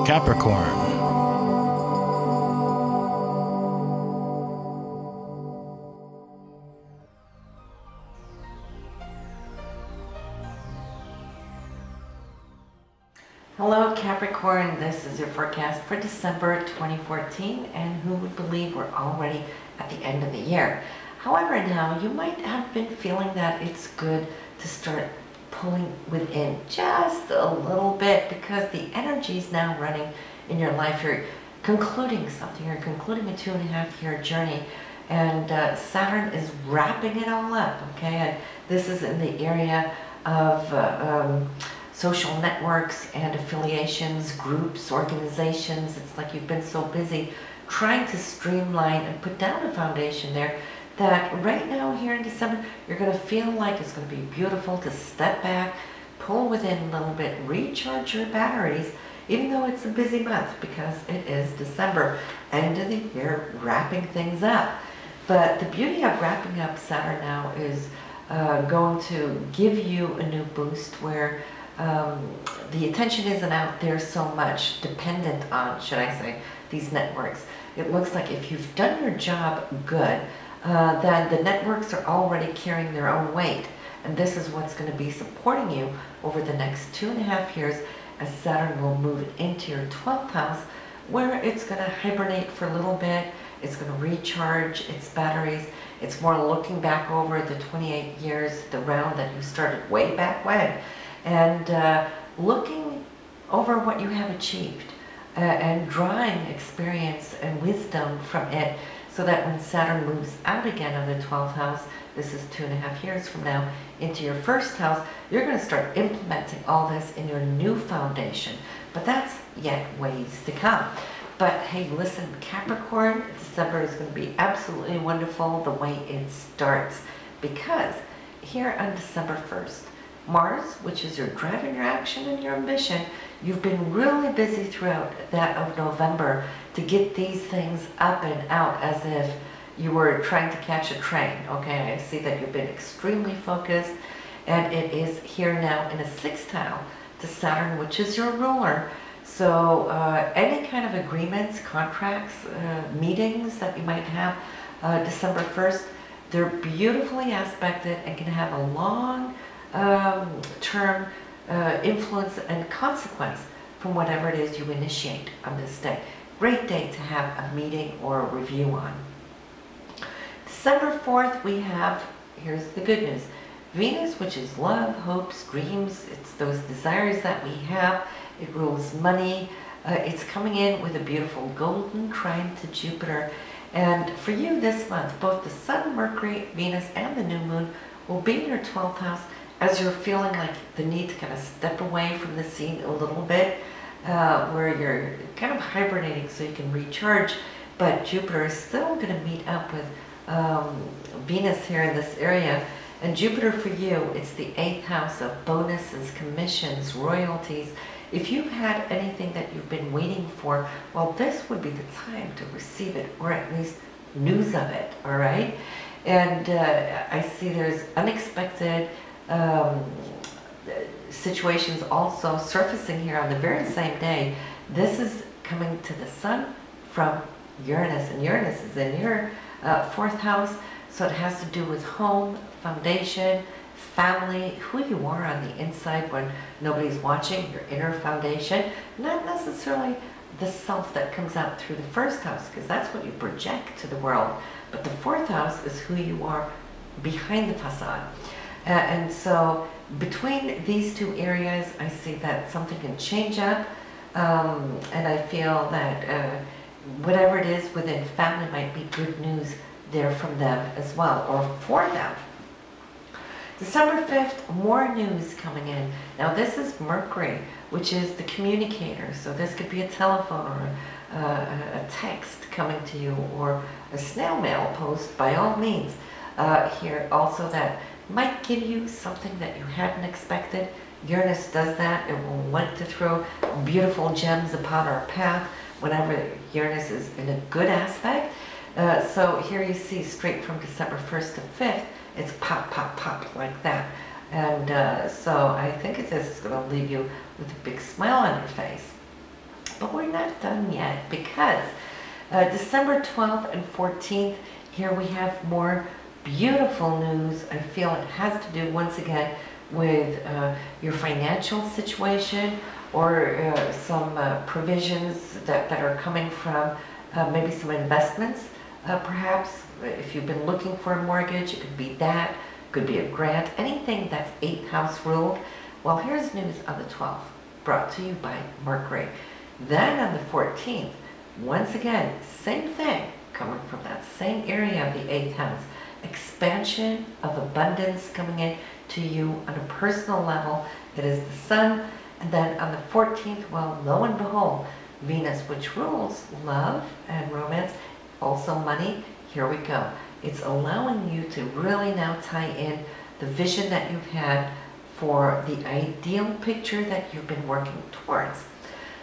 Capricorn. Hello Capricorn, this is your forecast for December 2014, and who would believe we're already at the end of the year. However, now you might have been feeling that it's good to start pulling within just a little bit, because the energy is now running in your life. You're concluding something, you're concluding a 2.5-year journey, and Saturn is wrapping it all up, okay? And this is in the area of social networks and affiliations, groups, organizations. It's like you've been so busy trying to streamline and put down a foundation there that right now here in December, you're going to feel like it's going to be beautiful to step back, pull within a little bit, recharge your batteries, even though it's a busy month because it is December, end of the year, wrapping things up. But the beauty of wrapping up Saturn now is going to give you a new boost where the attention isn't out there so much dependent on, should I say, these networks. It looks like if you've done your job good, then the networks are already carrying their own weight. And this is what's going to be supporting you over the next 2.5 years as Saturn will move into your 12th house, where it's going to hibernate for a little bit. It's going to recharge its batteries. It's more looking back over the 28 years, the round that you started way back when, and looking over what you have achieved and drawing experience and wisdom from it, so that when Saturn moves out again of the 12th house, this is 2.5 years from now, into your first house, you're going to start implementing all this in your new foundation. But that's yet ways to come. But hey, listen, Capricorn, December is going to be absolutely wonderful the way it starts, because here on December 1st, Mars, which is your drive and your action and your ambition, you've been really busy throughout that of November to get these things up and out as if you were trying to catch a train, okay? I see that you've been extremely focused, and it is here now in a 6th house to Saturn, which is your ruler. So any kind of agreements, contracts, meetings that you might have December 1st, they're beautifully aspected and can have a long term influence and consequence from whatever it is you initiate on this day. Great day to have a meeting or a review on. December 4th, we have, here's the good news, Venus, which is love, hopes, dreams. It's those desires that we have. It rules money. It's coming in with a beautiful golden trine to Jupiter. And for you this month, both the Sun, Mercury, Venus, and the new moon will be in your 12th house, as you're feeling like the need to kind of step away from the scene a little bit, where you're kind of hibernating so you can recharge. But Jupiter is still going to meet up with Venus here in this area. And Jupiter for you, it's the 8th house of bonuses, commissions, royalties. If you've had anything that you've been waiting for, well, this would be the time to receive it, or at least news of it, all right? And I see there's unexpected situations also surfacing here on the very same day. This is coming to the Sun from Uranus, and Uranus is in your 4th house, so it has to do with home, foundation, family, who you are on the inside when nobody's watching, your inner foundation, not necessarily the self that comes out through the 1st house, because that's what you project to the world, but the 4th house is who you are behind the facade. And so between these two areas, I see that something can change up, and I feel that whatever it is within family might be good news there from them as well, or for them. December 5th, more news coming in. Now this is Mercury, which is the communicator. So this could be a telephone or a text coming to you, or a snail mail post by all means. Here also that might give you something that you hadn't expected. Uranus does that. It will want to throw beautiful gems upon our path whenever Uranus is in a good aspect. So here you see straight from December 1st to 5th, it's pop, pop, pop like that. And so I think it is going to leave you with a big smile on your face. But we're not done yet, because December 12th and 14th, here we have more beautiful news. I feel it has to do once again with your financial situation, or some provisions that are coming from maybe some investments. Perhaps if you've been looking for a mortgage, it could be that, could be a grant, anything that's 8th house ruled. Well, here's news on the 12th, brought to you by Mercury. Then on the 14th, once again, same thing, coming from that same area of the 8th house. Expansion of abundance coming in to you on a personal level. It is the sun. And then on the 14th, well, lo and behold, Venus, which rules love and romance, also money, here we go. It's allowing you to really now tie in the vision that you've had for the ideal picture that you've been working towards.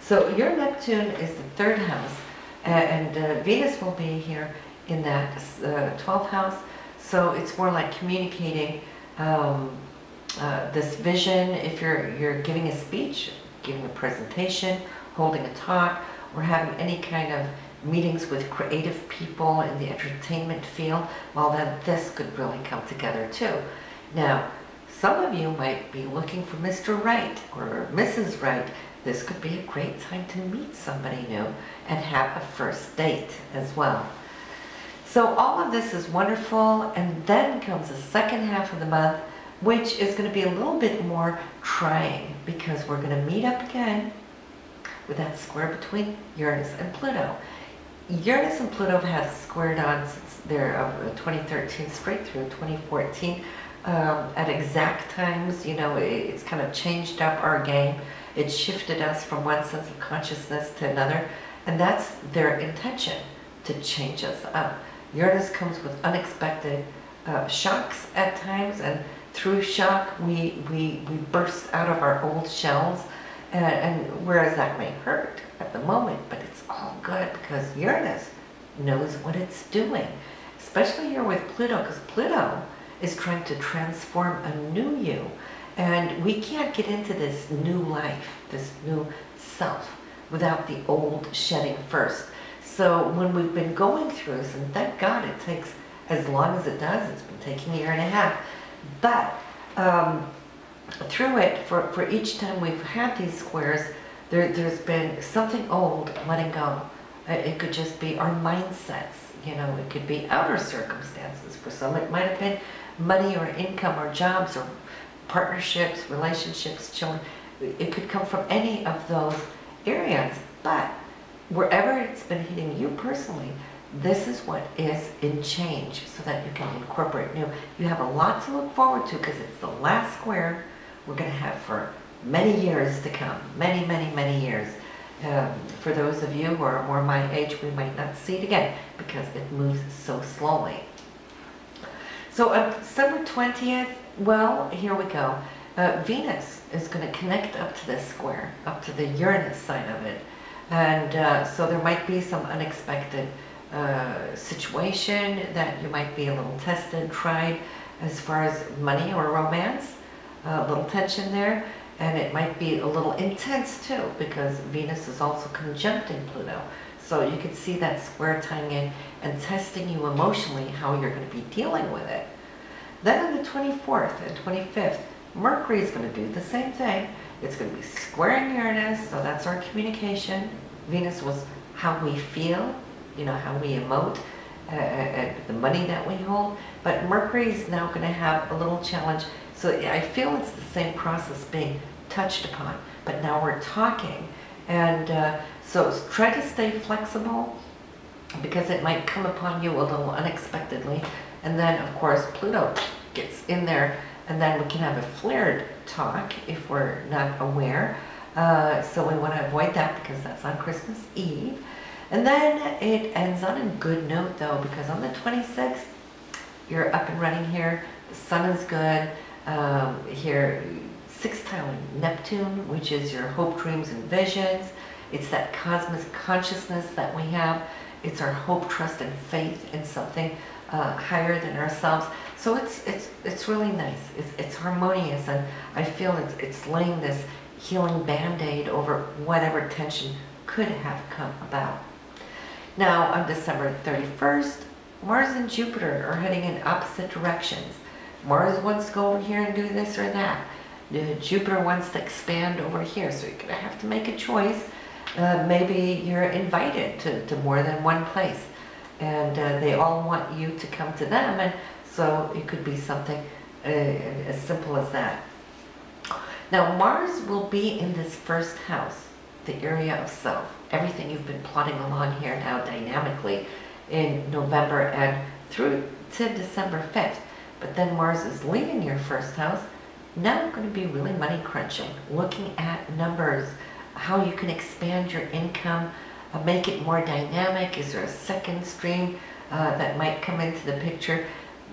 So your Neptune is the 3rd house, and Venus will be here in that 12th house. So it's more like communicating this vision. If you're giving a speech, giving a presentation, holding a talk, or having any kind of meetings with creative people in the entertainment field, well, then this could really come together too. Now, some of you might be looking for Mr. Right or Mrs. Right. This could be a great time to meet somebody new and have a first date as well. So all of this is wonderful, and then comes the second half of the month, which is going to be a little bit more trying, because we're going to meet up again with that square between Uranus and Pluto. Uranus and Pluto have squared on since they're 2013 straight through 2014 at exact times. You know, it's kind of changed up our game. It shifted us from one sense of consciousness to another, and that's their intention, to change us up. Uranus comes with unexpected shocks at times, and through shock we burst out of our old shells, and whereas that may hurt at the moment, but it's all good because Uranus knows what it's doing, especially here with Pluto, because Pluto is trying to transform a new you, and we can't get into this new life, this new self, without the old shedding first. So when we've been going through this, and thank God it takes as long as it does, it's been taking a year and a half, but through it, for each time we've had these squares, there's been something old letting go. It could just be our mindsets, you know, it could be outer circumstances. For some it might have been money or income or jobs or partnerships, relationships, children. It could come from any of those areas, but wherever it's been hitting you personally, this is what is in change, so that you can incorporate new. You have a lot to look forward to, because it's the last square we're going to have for many years to come. Many, many, many years. For those of you who are more my age, we might not see it again, because it moves so slowly. So on December 20th, well, here we go. Venus is going to connect up to this square, up to the Uranus side of it. And so there might be some unexpected situation that you might be a little tested, tried as far as money or romance, a little tension there, and it might be a little intense too, because Venus is also conjuncting Pluto. So you could see that square tying in and testing you emotionally, how you're going to be dealing with it. Then on the 24th and 25th, Mercury is going to do the same thing. It's going to be squaring Uranus, so that's our communication. Venus was how we feel, you know, how we emote, the money that we hold. But Mercury is now going to have a little challenge. So I feel it's the same process being touched upon, but now we're talking. And so try to stay flexible, because it might come upon you a little unexpectedly. And then, of course, Pluto gets in there, and then we can have a flared talk if we're not aware. So we want to avoid that, because that's on Christmas Eve. And then it ends on a good note, though, because on the 26th, you're up and running here. The sun is good. Here, sextile Neptune, which is your hope, dreams, and visions. It's that cosmic consciousness that we have. It's our hope, trust, and faith in something higher than ourselves. So it's really nice. It's harmonious, and I feel it's laying this healing band-aid over whatever tension could have come about. Now on December 31st, Mars and Jupiter are heading in opposite directions. Mars wants to go over here and do this or that. Jupiter wants to expand over here, so you're going to have to make a choice. Maybe you're invited to more than one place, and they all want you to come to them, and so it could be something as simple as that. Now Mars will be in this first house, the area of self, everything you've been plotting along here now dynamically in November and through to December 5th. But then Mars is leaving your first house. Now going to be really money crunching, looking at numbers, how you can expand your income, make it more dynamic. Is there a second stream that might come into the picture?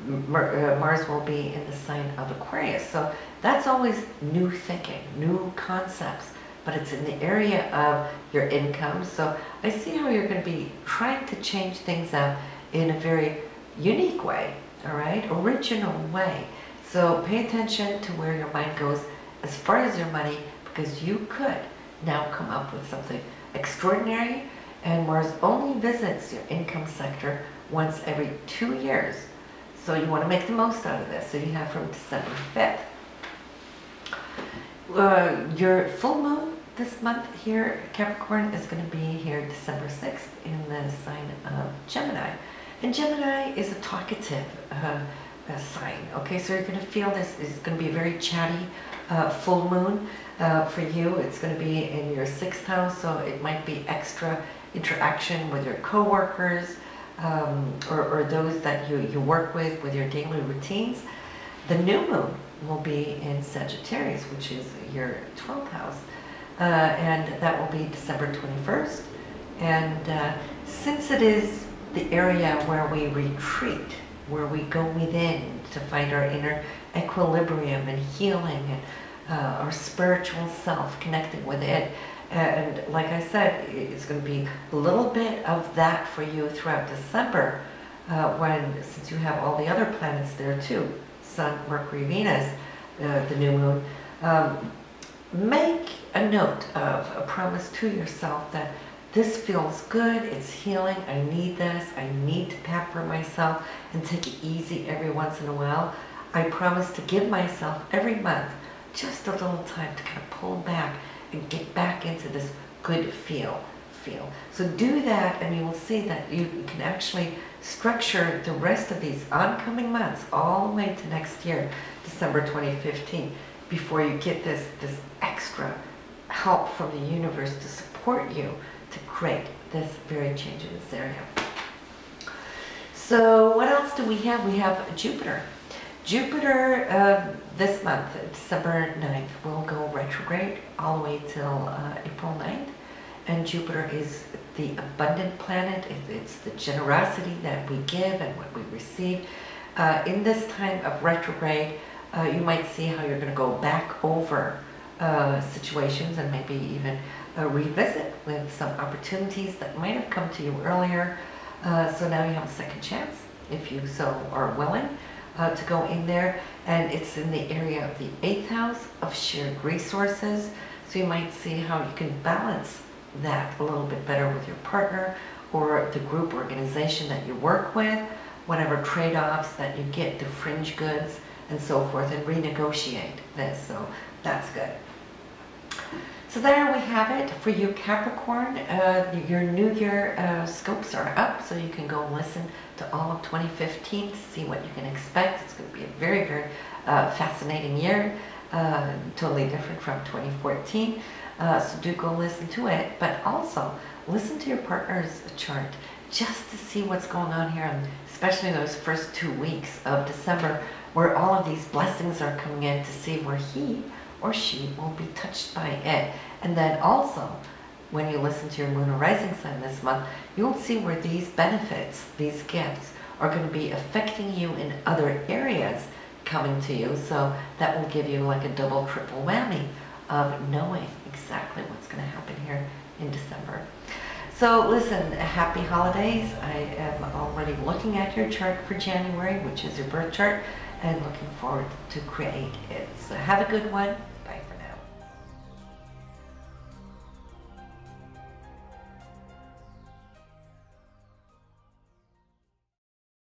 Mars will be in the sign of Aquarius, so that's always new thinking, new concepts, but it's in the area of your income. So I see how you're going to be trying to change things up in a very unique way, all right, original way. So pay attention to where your mind goes as far as your money, because you could now come up with something extraordinary, and Mars only visits your income sector once every 2 years. So you want to make the most out of this. So you have from December 5th. Your full moon this month here, Capricorn, is going to be here December 6th in the sign of Gemini. And Gemini is a talkative sign. Okay, so you're going to feel this is going to be a very chatty full moon for you. It's going to be in your 6th house, so it might be extra interaction with your co-workers, or those that you work with your daily routines. The new moon will be in Sagittarius, which is your 12th house, and that will be December 21st. And since it is the area where we retreat, where we go within to find our inner equilibrium and healing, and our spiritual self, connecting with it. And like I said, it's going to be a little bit of that for you throughout December, since you have all the other planets there too, Sun, Mercury, Venus, the new moon. Make a note of a promise to yourself that this feels good, it's healing, I need this, I need to pamper myself and take it easy every once in a while. I promise to give myself every month just a little time to kind of pull back and get back into this good feel. So do that, and you will see that you can actually structure the rest of these oncoming months all the way to next year, December 2015, before you get this extra help from the universe to support you to create this very change in this area. So what else do we have? We have Jupiter. Jupiter this month, December 9th, will go retrograde all the way till April 9th. And Jupiter is the abundant planet. It's the generosity that we give and what we receive. In this time of retrograde, you might see how you're going to go back over situations and maybe even revisit with some opportunities that might have come to you earlier. So now you have a second chance, if you so are willing, to go in there. And it's in the area of the 8th house of shared resources. So you might see how you can balance that a little bit better with your partner or the group organization that you work with, whatever trade-offs that you get, the fringe goods and so forth, and renegotiate this. So that's good. So there we have it for you, Capricorn. Your New Year scopes are up, so you can go listen to all of 2015 to see what you can expect. It's going to be a very, very fascinating year, totally different from 2014. So do go listen to it, but also listen to your partner's chart just to see what's going on here, and especially those first 2 weeks of December, where all of these blessings are coming in, to see where he or she will be touched by it. And then also, when you listen to your moon or rising sign this month, you'll see where these benefits, these gifts, are going to be affecting you in other areas coming to you. So that will give you like a double, triple whammy of knowing exactly what's going to happen here in December. So listen, happy holidays. I am already looking at your chart for January, which is your birth chart, and looking forward to create it. So have a good one.